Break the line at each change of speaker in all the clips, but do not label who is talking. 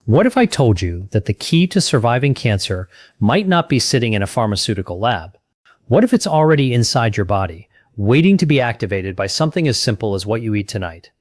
What if I told you that the key to surviving cancer might not be sitting in a pharmaceutical lab? What if it's already inside your body, waiting to be activated by something as simple as what you eat tonight?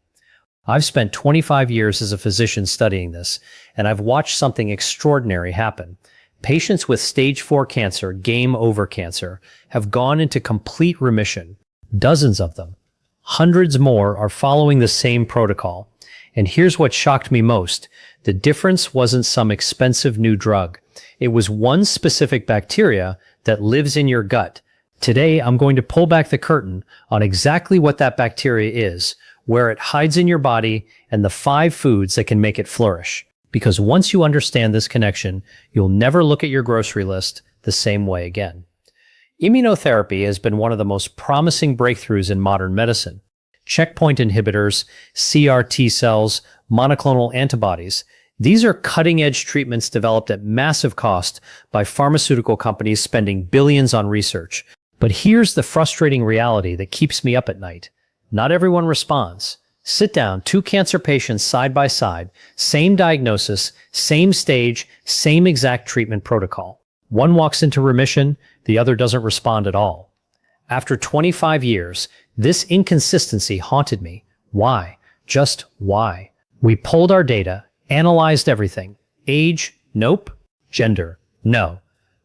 I've spent 25 years as a physician studying this, and I've watched something extraordinary happen. Patients with stage 4 cancer, game over cancer, have gone into complete remission. Dozens of them. Hundreds more are following the same protocol. And here's what shocked me most. The difference wasn't some expensive new drug. It was one specific bacteria that lives in your gut. Today, I'm going to pull back the curtain on exactly what that bacteria is, where it hides in your body, and the 5 foods that can make it flourish. Because once you understand this connection, you'll never look at your grocery list the same way again. Immunotherapy has been one of the most promising breakthroughs in modern medicine. Checkpoint inhibitors, CRT cells, monoclonal antibodies. These are cutting-edge treatments developed at massive cost by pharmaceutical companies spending billions on research. But here's the frustrating reality that keeps me up at night. Not everyone responds. Sit down, 2 cancer patients side by side, same diagnosis, same stage, same exact treatment protocol. One walks into remission, the other doesn't respond at all. After 25 years, this inconsistency haunted me. Why? Just why? We pulled our data, analyzed everything. Age? Nope. Gender? No.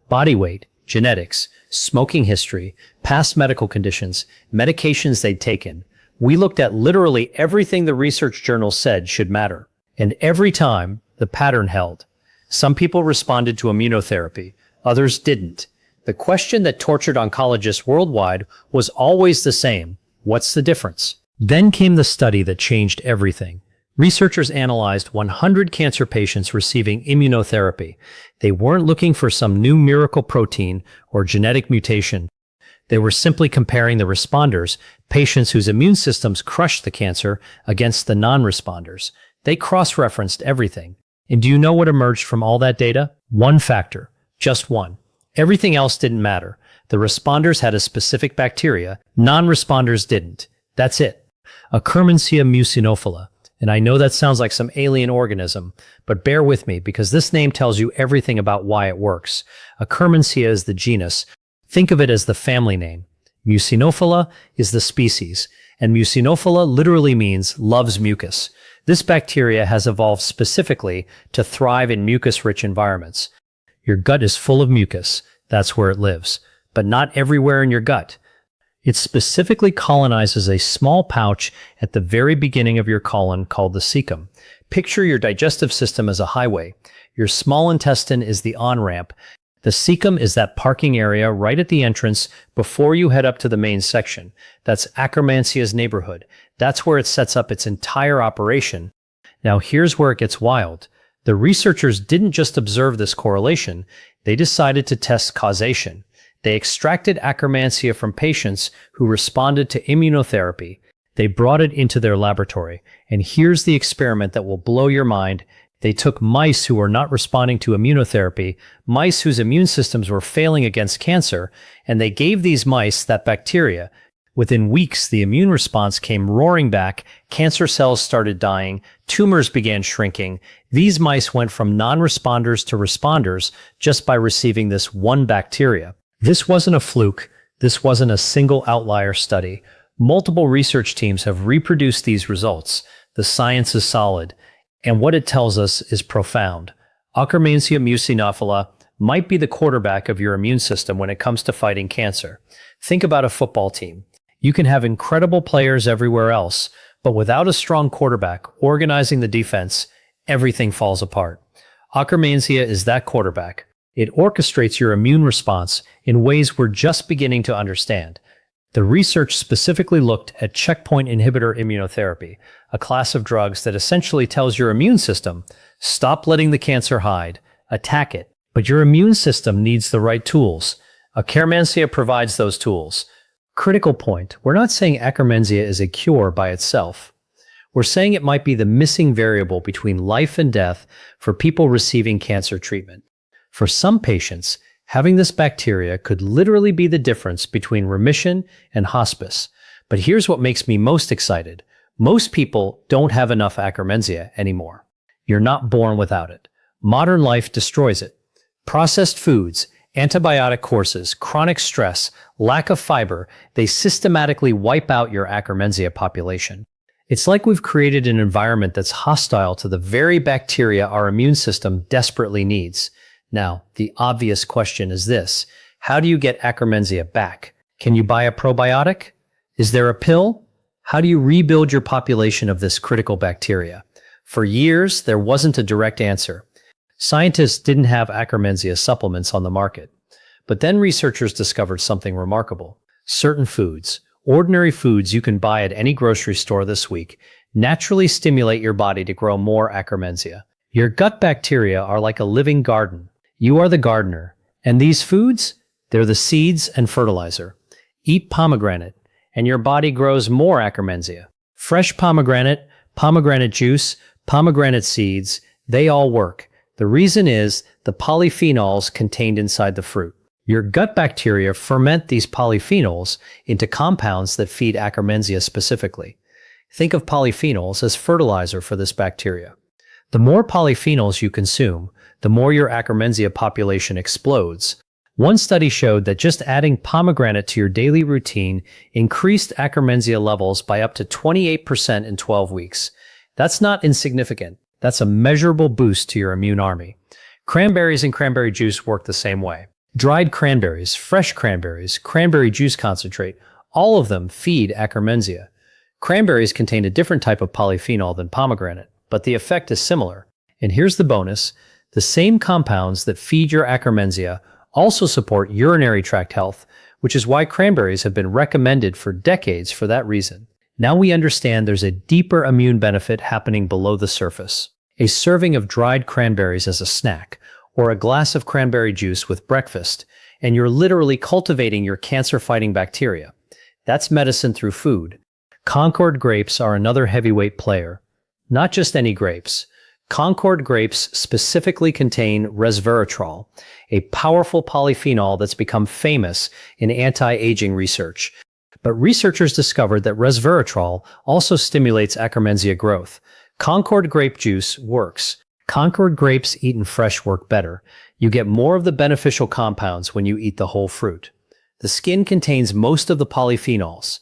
Body weight? Genetics? Smoking history? Past medical conditions? Medications they'd taken? We looked at literally everything the research journals said should matter. And every time, the pattern held. Some people responded to immunotherapy, others didn't. The question that tortured oncologists worldwide was always the same. What's the difference? Then came the study that changed everything. Researchers analyzed 100 cancer patients receiving immunotherapy. They weren't looking for some new miracle protein or genetic mutation. They were simply comparing the responders, patients whose immune systems crushed the cancer, against the non-responders. They cross-referenced everything. And do you know what emerged from all that data? One factor. Just one. Everything else didn't matter. The responders had a specific bacteria. Non-responders didn't. That's it. Akkermansia mucinophila. And I know that sounds like some alien organism, but bear with me because this name tells you everything about why it works. Akkermansia is the genus. Think of it as the family name. Mucinophila is the species, and Mucinophila literally means loves mucus. This bacteria has evolved specifically to thrive in mucus-rich environments. Your gut is full of mucus. That's where it lives. But not everywhere in your gut. It specifically colonizes a small pouch at the very beginning of your colon called the cecum. Picture your digestive system as a highway. Your small intestine is the on-ramp. The cecum is that parking area right at the entrance before you head up to the main section. That's Akkermansia's neighborhood. That's where it sets up its entire operation. Now here's where it gets wild. The researchers didn't just observe this correlation, they decided to test causation. They extracted Akkermansia from patients who responded to immunotherapy. They brought it into their laboratory. And here's the experiment that will blow your mind. They took mice who were not responding to immunotherapy, mice whose immune systems were failing against cancer, and they gave these mice that bacteria. Within weeks, the immune response came roaring back, cancer cells started dying, tumors began shrinking. These mice went from non-responders to responders just by receiving this one bacteria. This wasn't a fluke. This wasn't a single outlier study. Multiple research teams have reproduced these results. The science is solid. And what it tells us is profound. Akkermansia mucinophila might be the quarterback of your immune system when it comes to fighting cancer. Think about a football team. You can have incredible players everywhere else, but without a strong quarterback organizing the defense, everything falls apart. Akkermansia is that quarterback. It orchestrates your immune response in ways we're just beginning to understand. The research specifically looked at checkpoint inhibitor immunotherapy, a class of drugs that essentially tells your immune system, stop letting the cancer hide, attack it. But your immune system needs the right tools. Akkermansia provides those tools. Critical point, we're not saying Akkermansia is a cure by itself. We're saying it might be the missing variable between life and death for people receiving cancer treatment. For some patients, having this bacteria could literally be the difference between remission and hospice. But here's what makes me most excited. Most people don't have enough Akkermansia anymore. You're not born without it. Modern life destroys it. Processed foods, antibiotic courses, chronic stress, lack of fiber, they systematically wipe out your Akkermansia population. It's like we've created an environment that's hostile to the very bacteria our immune system desperately needs. Now, the obvious question is this: how do you get Akkermansia back? Can you buy a probiotic? Is there a pill? How do you rebuild your population of this critical bacteria? For years, there wasn't a direct answer. Scientists didn't have Akkermansia supplements on the market. But then researchers discovered something remarkable. Certain foods, ordinary foods you can buy at any grocery store this week, naturally stimulate your body to grow more Akkermansia. Your gut bacteria are like a living garden. You are the gardener. And these foods? They're the seeds and fertilizer. Eat pomegranate, and your body grows more Akkermansia. Fresh pomegranate, pomegranate juice, pomegranate seeds, they all work. The reason is the polyphenols contained inside the fruit. Your gut bacteria ferment these polyphenols into compounds that feed Akkermansia specifically. Think of polyphenols as fertilizer for this bacteria. The more polyphenols you consume, the more your Akkermansia population explodes. One study showed that just adding pomegranate to your daily routine increased Akkermansia levels by up to 28% in 12 weeks. That's not insignificant. That's a measurable boost to your immune army. Cranberries and cranberry juice work the same way. Dried cranberries, fresh cranberries, cranberry juice concentrate, all of them feed Akkermansia. Cranberries contain a different type of polyphenol than pomegranate, but the effect is similar. And here's the bonus: the same compounds that feed your Akkermansia also support urinary tract health, which is why cranberries have been recommended for decades for that reason. Now we understand there's a deeper immune benefit happening below the surface. A serving of dried cranberries as a snack, or a glass of cranberry juice with breakfast, and you're literally cultivating your cancer-fighting bacteria. That's medicine through food. Concord grapes are another heavyweight player. Not just any grapes. Concord grapes specifically contain resveratrol, a powerful polyphenol that's become famous in anti-aging research. But researchers discovered that resveratrol also stimulates Akkermansia growth. Concord grape juice works. Concord grapes eaten fresh work better. You get more of the beneficial compounds when you eat the whole fruit. The skin contains most of the polyphenols.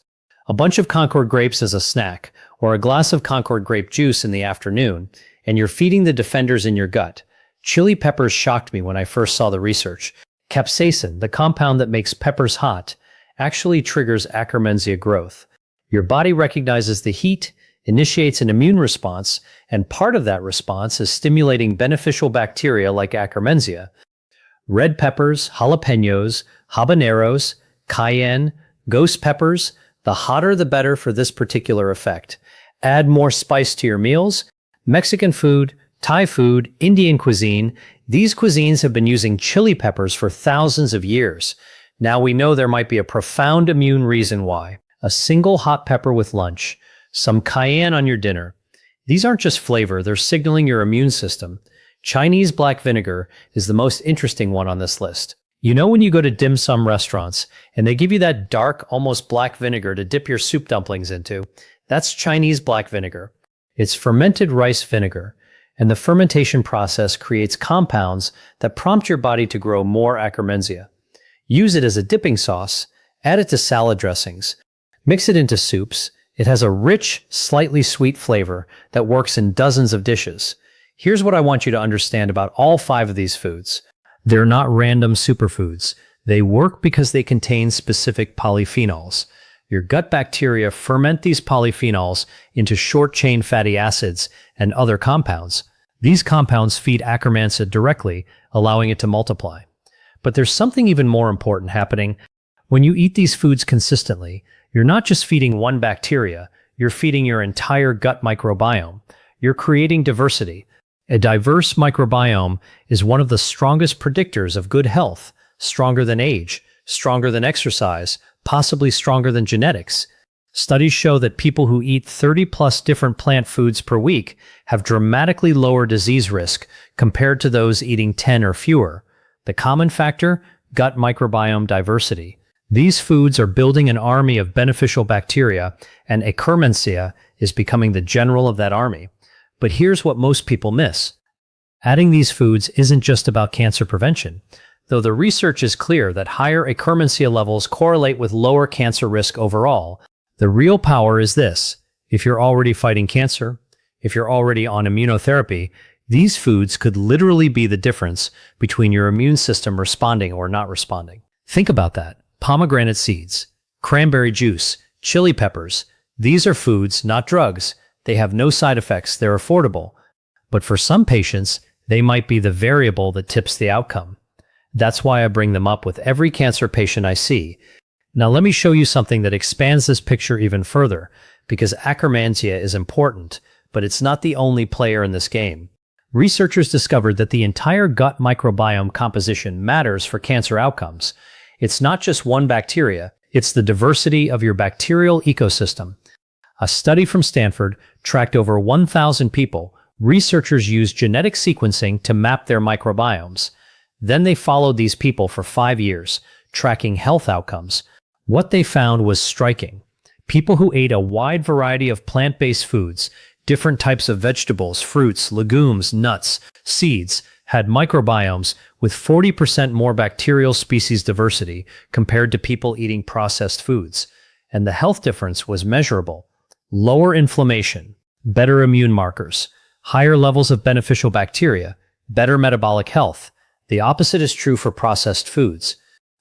A bunch of Concord grapes as a snack, or a glass of Concord grape juice in the afternoon, and you're feeding the defenders in your gut. Chili peppers shocked me when I first saw the research. Capsaicin, the compound that makes peppers hot, actually triggers Akkermansia growth. Your body recognizes the heat, initiates an immune response, and part of that response is stimulating beneficial bacteria like Akkermansia. Red peppers, jalapenos, habaneros, cayenne, ghost peppers, the hotter the better for this particular effect. Add more spice to your meals. Mexican food, Thai food, Indian cuisine, these cuisines have been using chili peppers for thousands of years. Now we know there might be a profound immune reason why. A single hot pepper with lunch, some cayenne on your dinner. These aren't just flavor, they're signaling your immune system. Chinese black vinegar is the most interesting one on this list. You know when you go to dim sum restaurants and they give you that dark, almost black vinegar to dip your soup dumplings into? That's Chinese black vinegar. It's fermented rice vinegar, and the fermentation process creates compounds that prompt your body to grow more Akkermansia. Use it as a dipping sauce, add it to salad dressings, mix it into soups. It has a rich, slightly sweet flavor that works in dozens of dishes. Here's what I want you to understand about all 5 of these foods. They're not random superfoods. They work because they contain specific polyphenols. Your gut bacteria ferment these polyphenols into short-chain fatty acids and other compounds. These compounds feed Akkermansia directly, allowing it to multiply. But there's something even more important happening. When you eat these foods consistently, you're not just feeding one bacteria, you're feeding your entire gut microbiome. You're creating diversity. A diverse microbiome is one of the strongest predictors of good health, stronger than age, stronger than exercise, possibly stronger than genetics. Studies show that people who eat 30+ different plant foods per week have dramatically lower disease risk compared to those eating 10 or fewer. The common factor? Gut microbiome diversity. These foods are building an army of beneficial bacteria, and Akkermansia is becoming the general of that army. But here's what most people miss. Adding these foods isn't just about cancer prevention, though the research is clear that higher Akkermansia levels correlate with lower cancer risk overall. The real power is this. If you're already fighting cancer, if you're already on immunotherapy, these foods could literally be the difference between your immune system responding or not responding. Think about that. Pomegranate seeds, cranberry juice, chili peppers. These are foods, not drugs. They have no side effects. They're affordable. But for some patients, they might be the variable that tips the outcome. That's why I bring them up with every cancer patient I see. Now let me show you something that expands this picture even further, because Akkermansia is important, but it's not the only player in this game. Researchers discovered that the entire gut microbiome composition matters for cancer outcomes. It's not just one bacteria, it's the diversity of your bacterial ecosystem. A study from Stanford tracked over 1,000 people. Researchers used genetic sequencing to map their microbiomes. Then they followed these people for 5 years, tracking health outcomes. What they found was striking. People who ate a wide variety of plant-based foods, different types of vegetables, fruits, legumes, nuts, seeds, had microbiomes with 40% more bacterial species diversity compared to people eating processed foods. And the health difference was measurable. Lower inflammation, better immune markers, higher levels of beneficial bacteria, better metabolic health. The opposite is true for processed foods.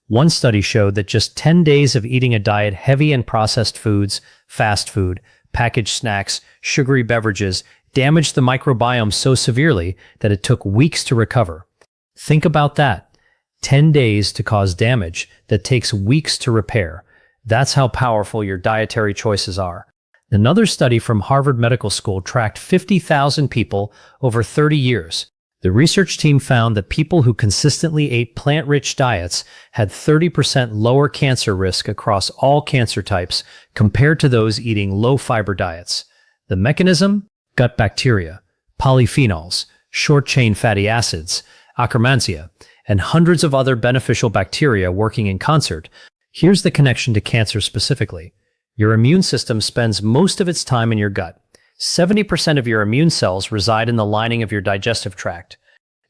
One study showed that just 10 days of eating a diet heavy in processed foods, fast food, packaged snacks, sugary beverages damaged the microbiome so severely that it took weeks to recover. Think about that. 10 days to cause damage that takes weeks to repair. That's how powerful your dietary choices are. Another study from Harvard Medical School tracked 50,000 people over 30 years. The research team found that people who consistently ate plant-rich diets had 30% lower cancer risk across all cancer types compared to those eating low-fiber diets. The mechanism? Gut bacteria, polyphenols, short-chain fatty acids, Akkermansia, and hundreds of other beneficial bacteria working in concert. Here's the connection to cancer specifically. Your immune system spends most of its time in your gut. 70% of your immune cells reside in the lining of your digestive tract.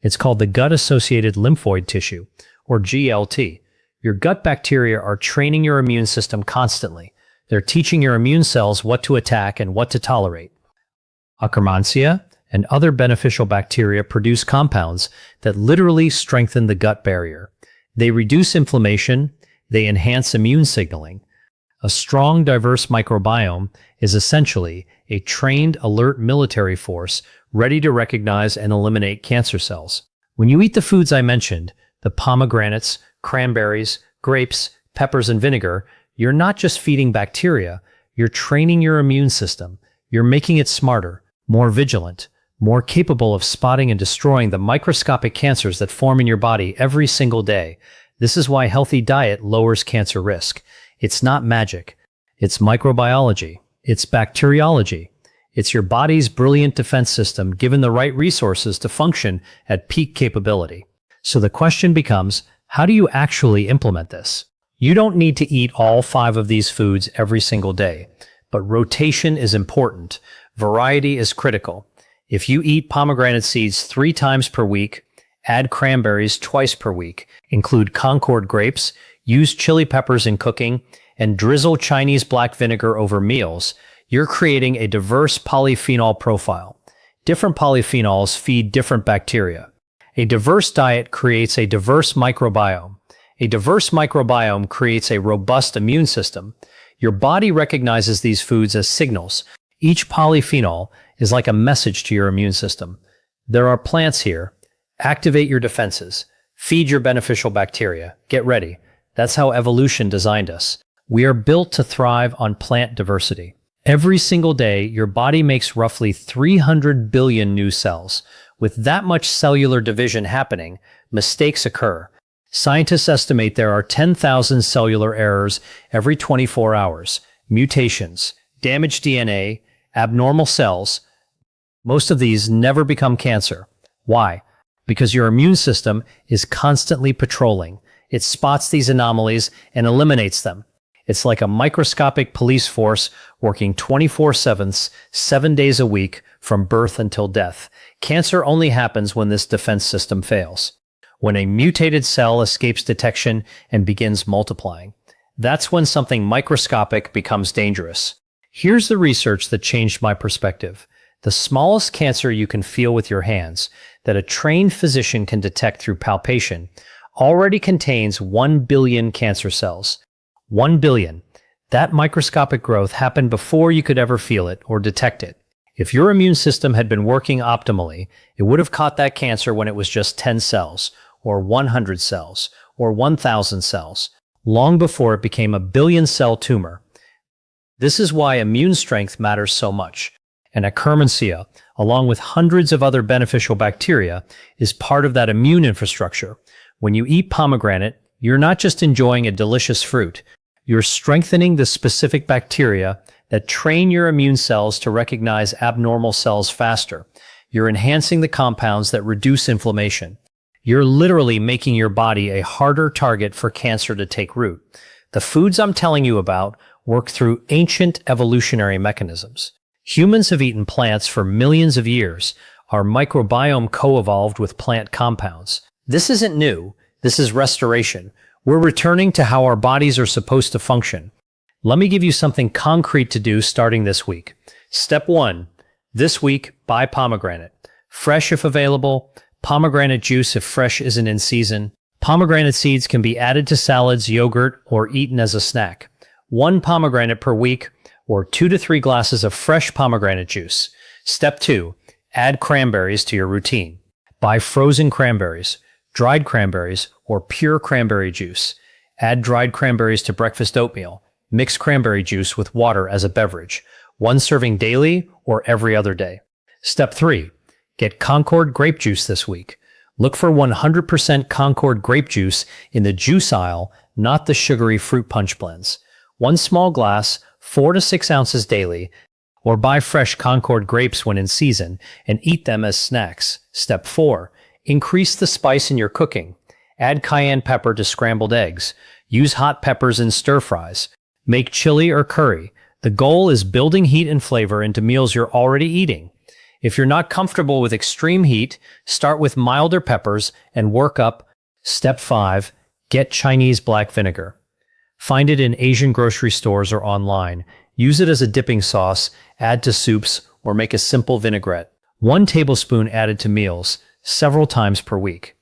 It's called the gut-associated lymphoid tissue, or GLT. Your gut bacteria are training your immune system constantly. They're teaching your immune cells what to attack and what to tolerate. Akkermansia and other beneficial bacteria produce compounds that literally strengthen the gut barrier. They reduce inflammation, they enhance immune signaling. A strong, diverse microbiome is essentially a trained, alert military force ready to recognize and eliminate cancer cells. When you eat the foods I mentioned, the pomegranates, cranberries, grapes, peppers, and vinegar, you're not just feeding bacteria, you're training your immune system. You're making it smarter, more vigilant, more capable of spotting and destroying the microscopic cancers that form in your body every single day. This is why healthy diet lowers cancer risk. It's not magic. It's microbiology. It's bacteriology. It's your body's brilliant defense system given the right resources to function at peak capability. So the question becomes, how do you actually implement this? You don't need to eat all 5 of these foods every single day, but rotation is important. Variety is critical. If you eat pomegranate seeds 3 times per week, add cranberries twice per week, include Concord grapes, use chili peppers in cooking, and drizzle Chinese black vinegar over meals, you're creating a diverse polyphenol profile. Different polyphenols feed different bacteria. A diverse diet creates a diverse microbiome. A diverse microbiome creates a robust immune system. Your body recognizes these foods as signals. Each polyphenol is like a message to your immune system. There are plants here. Activate your defenses. Feed your beneficial bacteria. Get ready. That's how evolution designed us. We are built to thrive on plant diversity. Every single day, your body makes roughly 300 billion new cells. With that much cellular division happening, mistakes occur. Scientists estimate there are 10,000 cellular errors every 24 hours. Mutations, damaged DNA, abnormal cells. Most of these never become cancer. Why? Because your immune system is constantly patrolling. It spots these anomalies and eliminates them. It's like a microscopic police force working 24/7, 7 days a week, from birth until death. Cancer only happens when this defense system fails, when a mutated cell escapes detection and begins multiplying. That's when something microscopic becomes dangerous. Here's the research that changed my perspective. The smallest cancer you can feel with your hands, that a trained physician can detect through palpation, already contains 1 billion cancer cells. 1 billion. That microscopic growth happened before you could ever feel it or detect it. If your immune system had been working optimally, it would have caught that cancer when it was just 10 cells, or 100 cells, or 1,000 cells, long before it became a billion-cell tumor. This is why immune strength matters so much. And Akkermansia, along with hundreds of other beneficial bacteria, is part of that immune infrastructure. When you eat pomegranate, you're not just enjoying a delicious fruit. You're strengthening the specific bacteria that train your immune cells to recognize abnormal cells faster. You're enhancing the compounds that reduce inflammation. You're literally making your body a harder target for cancer to take root. The foods I'm telling you about work through ancient evolutionary mechanisms. Humans have eaten plants for millions of years. Our microbiome co-evolved with plant compounds. This isn't new. This is restoration. We're returning to how our bodies are supposed to function. Let me give you something concrete to do starting this week. Step 1. This week, buy pomegranate. Fresh if available. Pomegranate juice if fresh isn't in season. Pomegranate seeds can be added to salads, yogurt, or eaten as a snack. 1 pomegranate per week, or 2 to 3 glasses of fresh pomegranate juice. Step 2. Add cranberries to your routine. Buy frozen cranberries, dried cranberries, or pure cranberry juice. Add dried cranberries to breakfast oatmeal. Mix cranberry juice with water as a beverage. 1 serving daily or every other day. Step 3. Get Concord grape juice this week. Look for 100% Concord grape juice in the juice aisle, not the sugary fruit punch blends. 1 small glass, 4 to 6 ounces daily, or buy fresh Concord grapes when in season and eat them as snacks. Step 4. Increase the spice in your cooking. Add cayenne pepper to scrambled eggs. Use hot peppers in stir fries. Make chili or curry. The goal is building heat and flavor into meals you're already eating. If you're not comfortable with extreme heat, start with milder peppers and work up. Step 5. Get Chinese black vinegar. Find it in Asian grocery stores or online. Use it as a dipping sauce, add to soups, or make a simple vinaigrette. 1 tablespoon added to meals, several times per week.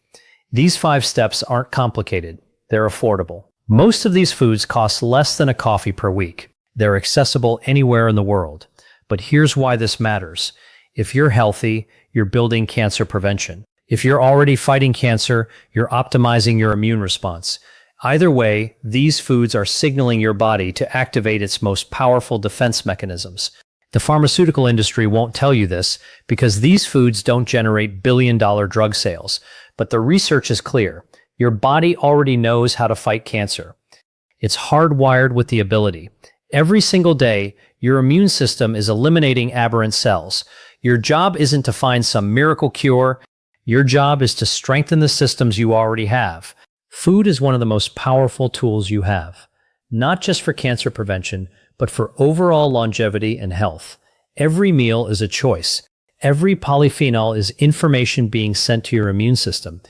These 5 steps aren't complicated. They're affordable. Most of these foods cost less than a coffee per week. They're accessible anywhere in the world. But here's why this matters. If you're healthy, you're building cancer prevention. If you're already fighting cancer, you're optimizing your immune response. Either way, these foods are signaling your body to activate its most powerful defense mechanisms. The pharmaceutical industry won't tell you this because these foods don't generate billion-dollar drug sales. But the research is clear. Your body already knows how to fight cancer. It's hardwired with the ability. Every single day, your immune system is eliminating aberrant cells. Your job isn't to find some miracle cure. Your job is to strengthen the systems you already have. Food is one of the most powerful tools you have, not just for cancer prevention, but for overall longevity and health. Every meal is a choice. Every polyphenol is information being sent to your immune system.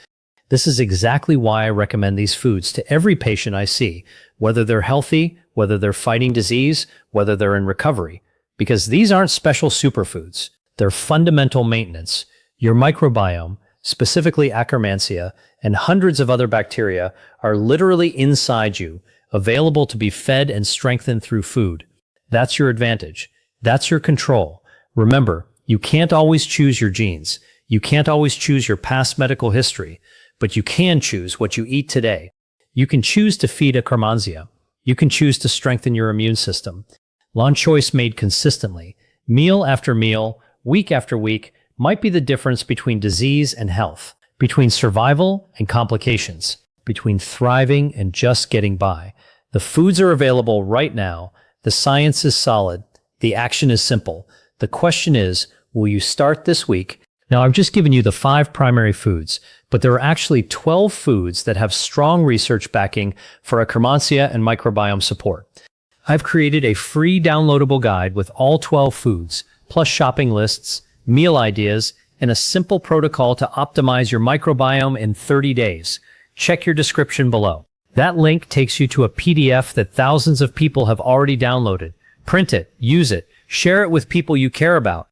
This is exactly why I recommend these foods to every patient I see, whether they're healthy, whether they're fighting disease, whether they're in recovery. Because these aren't special superfoods. They're fundamental maintenance. Your microbiome, specifically Akkermansia, and hundreds of other bacteria are literally inside you, available to be fed and strengthened through food. That's your advantage. That's your control. Remember, you can't always choose your genes. You can't always choose your past medical history, but you can choose what you eat today. You can choose to feed Akkermansia. You can choose to strengthen your immune system. One choice made consistently, meal after meal, week after week, might be the difference between disease and health, between survival and complications, between thriving and just getting by. The foods are available right now. The science is solid. The action is simple. The question is, will you start this week? Now, I've just given you the 5 primary foods, but there are actually 12 foods that have strong research backing for Akkermansia and microbiome support. I've created a free downloadable guide with all 12 foods, plus shopping lists, meal ideas, and a simple protocol to optimize your microbiome in 30 days. Check your description below. That link takes you to a PDF that thousands of people have already downloaded. Print it, use it, share it with people you care about.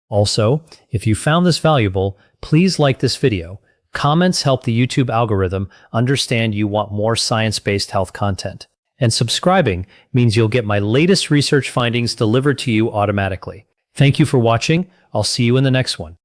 Also, if you found this valuable, please like this video. Comments help the YouTube algorithm understand you want more science-based health content. And subscribing means you'll get my latest research findings delivered to you automatically. Thank you for watching. I'll see you in the next one.